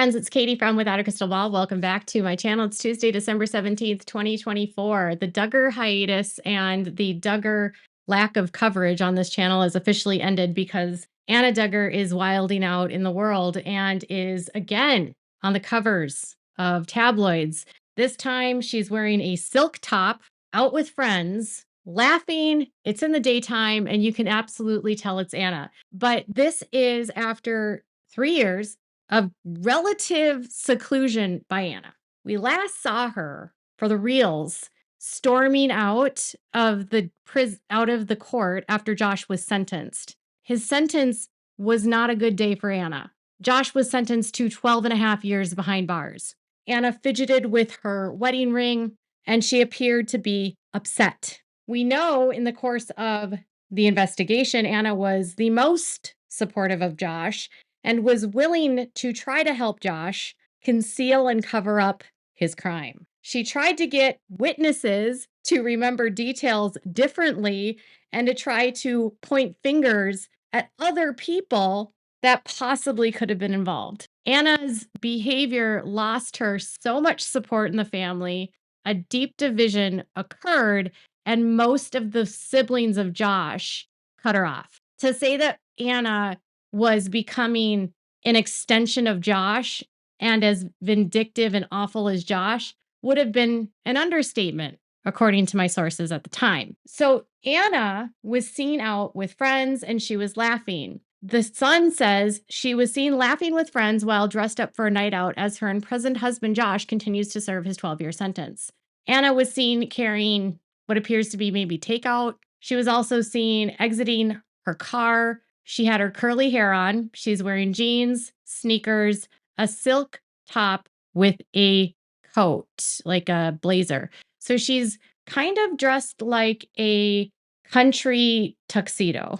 friends, it's Katie from Without a Crystal Ball. Welcome back to my channel. It's Tuesday, December 17th, 2024. The Duggar hiatus and the Duggar lack of coverage on this channel is officially ended because Anna Duggar is wilding out in the world and is again on the covers of tabloids. This time she's wearing a silk top, out with friends, laughing. It's in the daytime, and you can absolutely tell it's Anna. But this is after 3 years of relative seclusion by Anna. We last saw her for the reels storming out of the court after Josh was sentenced. His sentence was not a good day for Anna. Josh was sentenced to 12 and a half years behind bars. Anna fidgeted with her wedding ring, and she appeared to be upset. We know in the course of the investigation, Anna was the most supportive of Josh and was willing to try to help Josh conceal and cover up his crime. She tried to get witnesses to remember details differently and to try to point fingers at other people that possibly could have been involved. Anna's behavior lost her so much support in the family. A deep division occurred, and most of the siblings of Josh cut her off. To say that Anna was becoming an extension of Josh and as vindictive and awful as Josh would have been an understatement, according to my sources at the time. So Anna was seen out with friends and she was laughing. The Sun says she was seen laughing with friends while dressed up for a night out as her imprisoned husband Josh continues to serve his 12-year sentence. Anna was seen carrying what appears to be maybe takeout. She was also seen exiting her car. She had her curly hair on. She's wearing jeans, sneakers, a silk top with a coat, like a blazer. So she's kind of dressed like a country tuxedo.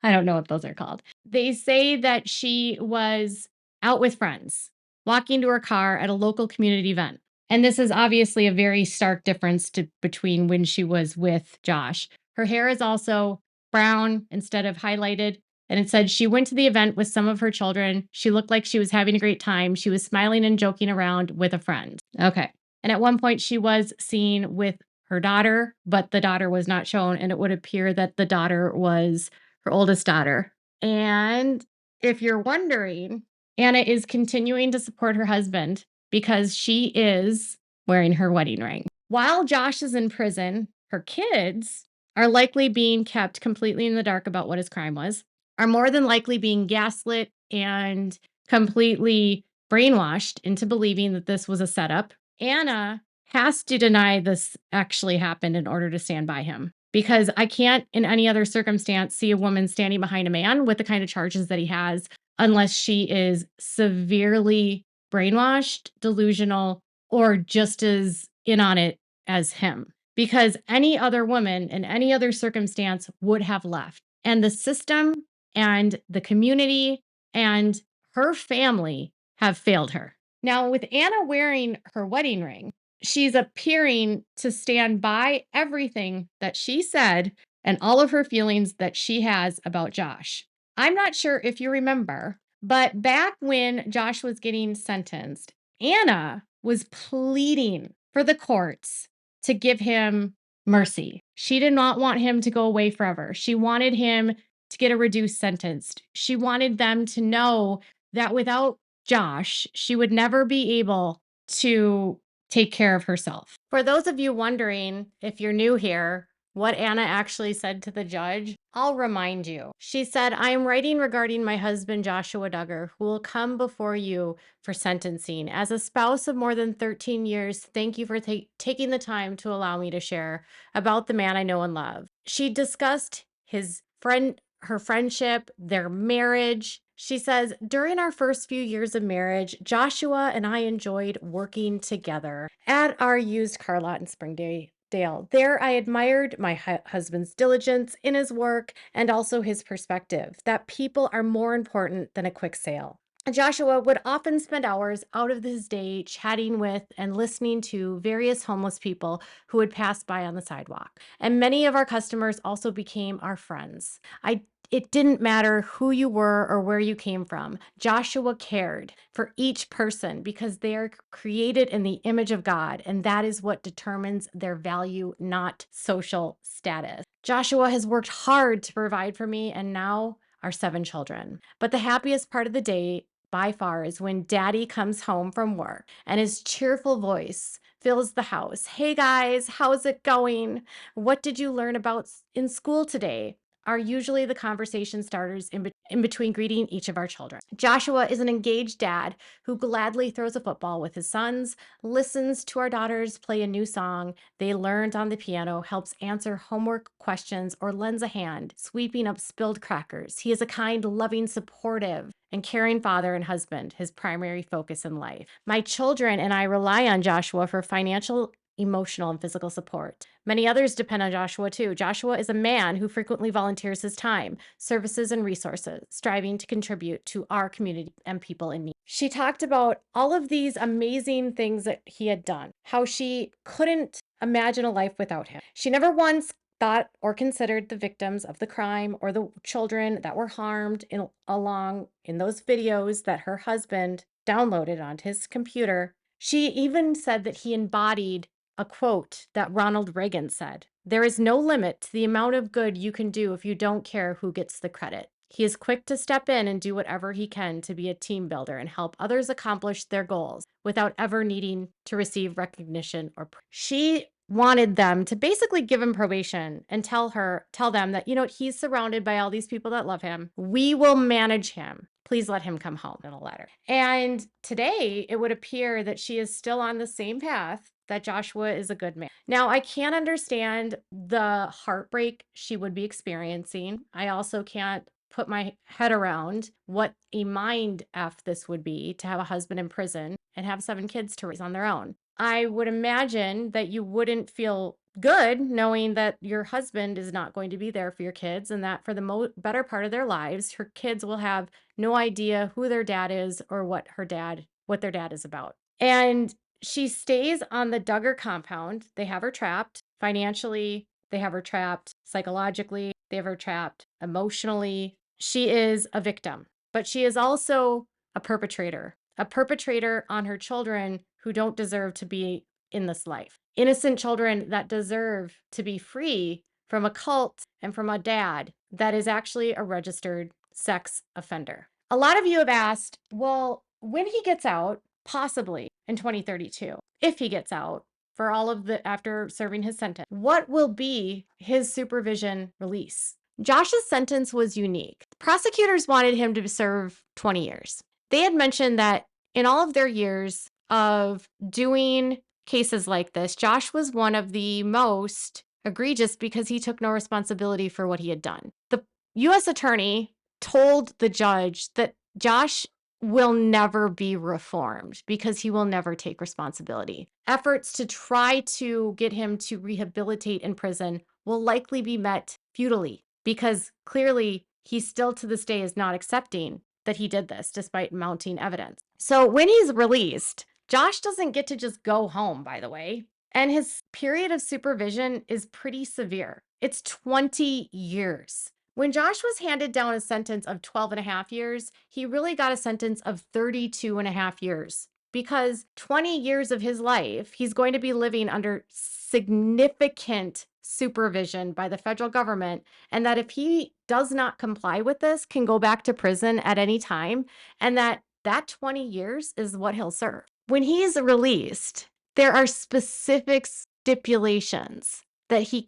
I don't know what those are called. They say that she was out with friends, walking to her car at a local community event. And this is obviously a very stark difference between when she was with Josh. Her hair is also brown instead of highlighted. And it said she went to the event with some of her children. She looked like she was having a great time. She was smiling and joking around with a friend. Okay. And at one point, she was seen with her daughter, but the daughter was not shown. And it would appear that the daughter was her oldest daughter. And if you're wondering, Anna is continuing to support her husband because she is wearing her wedding ring. While Josh is in prison, her kids are likely being kept completely in the dark about what his crime was, are more than likely being gaslit and completely brainwashed into believing that this was a setup. Anna has to deny this actually happened in order to stand by him. Because I can't, in any other circumstance, see a woman standing behind a man with the kind of charges that he has unless she is severely brainwashed, delusional, or just as in on it as him. Because any other woman in any other circumstance would have left. And the system and the community and her family have failed her. Now, with Anna wearing her wedding ring, she's appearing to stand by everything that she said and all of her feelings that she has about Josh. I'm not sure if you remember, but back when Josh was getting sentenced, Anna was pleading for the courts to give him mercy. She did not want him to go away forever. She wanted him to get a reduced sentence. She wanted them to know that without Josh, she would never be able to take care of herself. For those of you wondering, if you're new here, what Anna actually said to the judge, I'll remind you. She said, I am writing regarding my husband, Joshua Duggar, who will come before you for sentencing. As a spouse of more than 13 years, thank you for taking the time to allow me to share about the man I know and love. She discussed her friendship, their marriage. She says, during our first few years of marriage, Joshua and I enjoyed working together at our used car lot in Springdale. There, I admired my husband's diligence in his work and also his perspective that people are more important than a quick sale. Joshua would often spend hours out of his day chatting with and listening to various homeless people who would pass by on the sidewalk. And many of our customers also became our friends. I It didn't matter who you were or where you came from. Joshua cared for each person because they are created in the image of God, and that is what determines their value, not social status. Joshua has worked hard to provide for me and now our 7 children. But the happiest part of the day by far is when daddy comes home from work and his cheerful voice fills the house. Hey guys, how's it going? What did you learn about in school today? Are usually the conversation starters in between greeting each of our children. Joshua is an engaged dad who gladly throws a football with his sons, listens to our daughters play a new song they learned on the piano, helps answer homework questions, or lends a hand sweeping up spilled crackers. He is a kind, loving, supportive, and caring father and husband, his primary focus in life. My children and I rely on Joshua for financial, emotional, and physical support. Many others depend on Joshua too. Joshua is a man who frequently volunteers his time, services, and resources, striving to contribute to our community and people in need. She talked about all of these amazing things that he had done, how she couldn't imagine a life without him. She never once thought or considered the victims of the crime or the children that were harmed along in those videos that her husband downloaded onto his computer. She even said that he embodied a quote that Ronald Reagan said, "There is no limit to the amount of good you can do if you don't care who gets the credit." He is quick to step in and do whatever he can to be a team builder and help others accomplish their goals without ever needing to receive recognition or she wanted them to basically give him probation and tell them that, he's surrounded by all these people that love him. We will manage him. Please let him come home in a letter. And today it would appear that she is still on the same path, that Joshua is a good man. Now, I can't understand the heartbreak she would be experiencing. I also can't put my head around what a mind F this would be to have a husband in prison and have 7 kids to raise on their own. I would imagine that you wouldn't feel good knowing that your husband is not going to be there for your kids and that for the better part of their lives, her kids will have no idea who their dad is or what their dad is about. And she stays on the Duggar compound. They have her trapped financially. They have her trapped psychologically. They have her trapped emotionally. She is a victim, but she is also a perpetrator on her children who don't deserve to be in this life. Innocent children that deserve to be free from a cult and from a dad that is actually a registered sex offender. A lot of you have asked, well, when he gets out, possibly in 2032, if he gets out for all of after serving his sentence, what will be his supervision release? Josh's sentence was unique. Prosecutors wanted him to serve 20 years. They had mentioned that in all of their years of doing cases like this, Josh was one of the most egregious because he took no responsibility for what he had done. The U.S. attorney told the judge that Josh will never be reformed because he will never take responsibility. Efforts to try to get him to rehabilitate in prison will likely be met futilely because clearly he still to this day is not accepting that he did this despite mounting evidence. So when he's released, Josh doesn't get to just go home, by the way. And his period of supervision is pretty severe. It's 20 years. When Josh was handed down a sentence of 12 and a half years, he really got a sentence of 32 and a half years because 20 years of his life, he's going to be living under significant supervision by the federal government, and that if he does not comply with this, can go back to prison at any time, and that 20 years is what he'll serve. When he's released, there are specific stipulations that he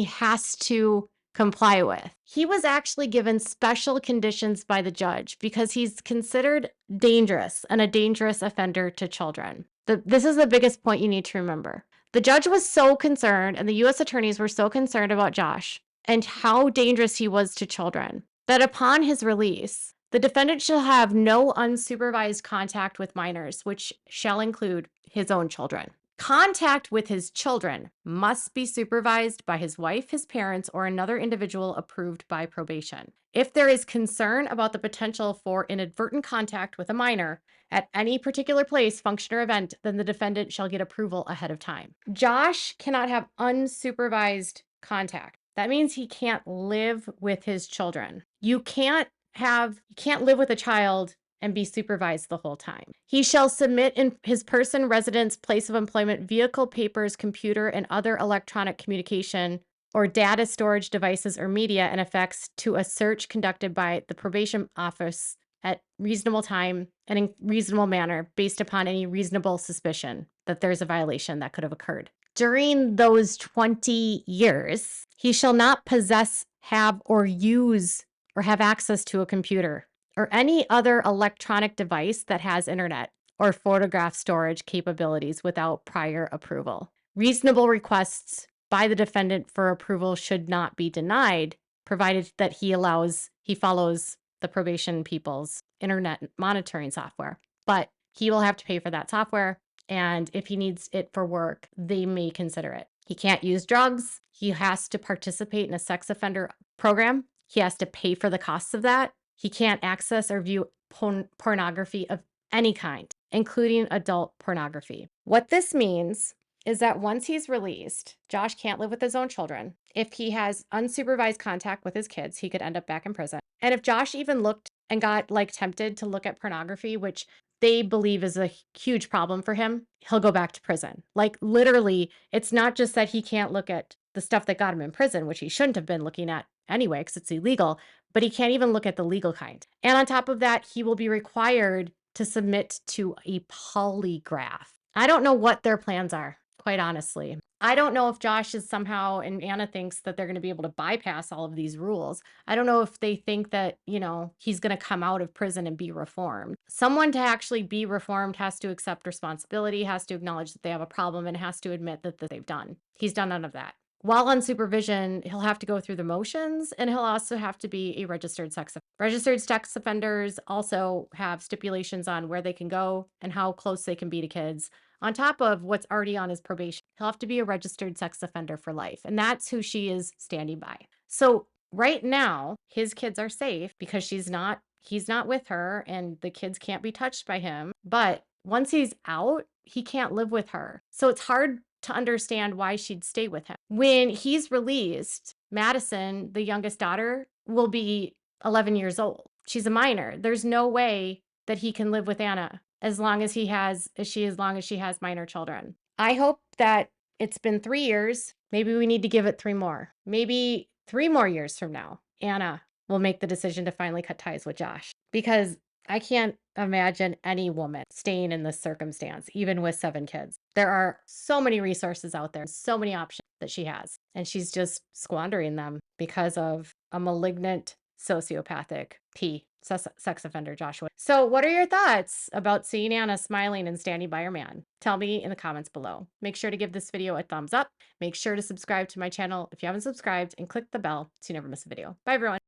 has to comply with. He was actually given special conditions by the judge because he's considered dangerous and a dangerous offender to children. This is the biggest point you need to remember. The judge was so concerned, and the U.S. attorneys were so concerned about Josh and how dangerous he was to children, that upon his release, the defendant shall have no unsupervised contact with minors, which shall include his own children. Contact with his children must be supervised by his wife, his parents, or another individual approved by probation. If there is concern about the potential for inadvertent contact with a minor at any particular place, function, or event, then the defendant shall get approval ahead of time. Josh cannot have unsupervised contact. That means he can't live with his children. You can't live with a child and be supervised the whole time. He shall submit in his person, residence, place of employment, vehicle, papers, computer, and other electronic communication or data storage devices or media and effects to a search conducted by the probation office at reasonable time and in reasonable manner based upon any reasonable suspicion that there's a violation that could have occurred. During those 20 years, he shall not possess, have, or use or have access to a computer or any other electronic device that has internet or photograph storage capabilities without prior approval. Reasonable requests by the defendant for approval should not be denied, provided that he follows the probation people's internet monitoring software. But he will have to pay for that software, and if he needs it for work, they may consider it. He can't use drugs. He has to participate in a sex offender program. He has to pay for the costs of that. He can't access or view pornography of any kind, including adult pornography. What this means is that once he's released, Josh can't live with his own children. If he has unsupervised contact with his kids, he could end up back in prison. And if Josh even looked and got tempted to look at pornography, which they believe is a huge problem for him, he'll go back to prison. Literally, it's not just that he can't look at the stuff that got him in prison, which he shouldn't have been looking at anyway because it's illegal, but he can't even look at the legal kind. And on top of that, he will be required to submit to a polygraph. I don't know what their plans are, quite honestly. I don't know if Josh is somehow, and Anna thinks that they're going to be able to bypass all of these rules. I don't know if they think that, he's going to come out of prison and be reformed. Someone to actually be reformed has to accept responsibility, has to acknowledge that they have a problem, and has to admit that they've done. He's done none of that. While on supervision, he'll have to go through the motions, and he'll also have to be a registered sex offender. Registered sex offenders also have stipulations on where they can go and how close they can be to kids. On top of what's already on his probation, he'll have to be a registered sex offender for life. And that's who she is standing by. So right now, his kids are safe because he's not with her and the kids can't be touched by him. But once he's out, he can't live with her. So it's hard to understand why she'd stay with him. When he's released, Madison, the youngest daughter, will be 11 years old. She's a minor. There's no way that he can live with Anna as long as she has minor children. I hope that it's been 3 years. Maybe we need to give it 3 more. Maybe 3 more years from now, Anna will make the decision to finally cut ties with Josh, because I can't imagine any woman staying in this circumstance, even with 7 kids. There are so many resources out there, so many options that she has, and she's just squandering them because of a malignant sociopathic sex offender, Joshua. So what are your thoughts about seeing Anna smiling and standing by her man? Tell me in the comments below. Make sure to give this video a thumbs up. Make sure to subscribe to my channel if you haven't subscribed, and click the bell so you never miss a video. Bye, everyone.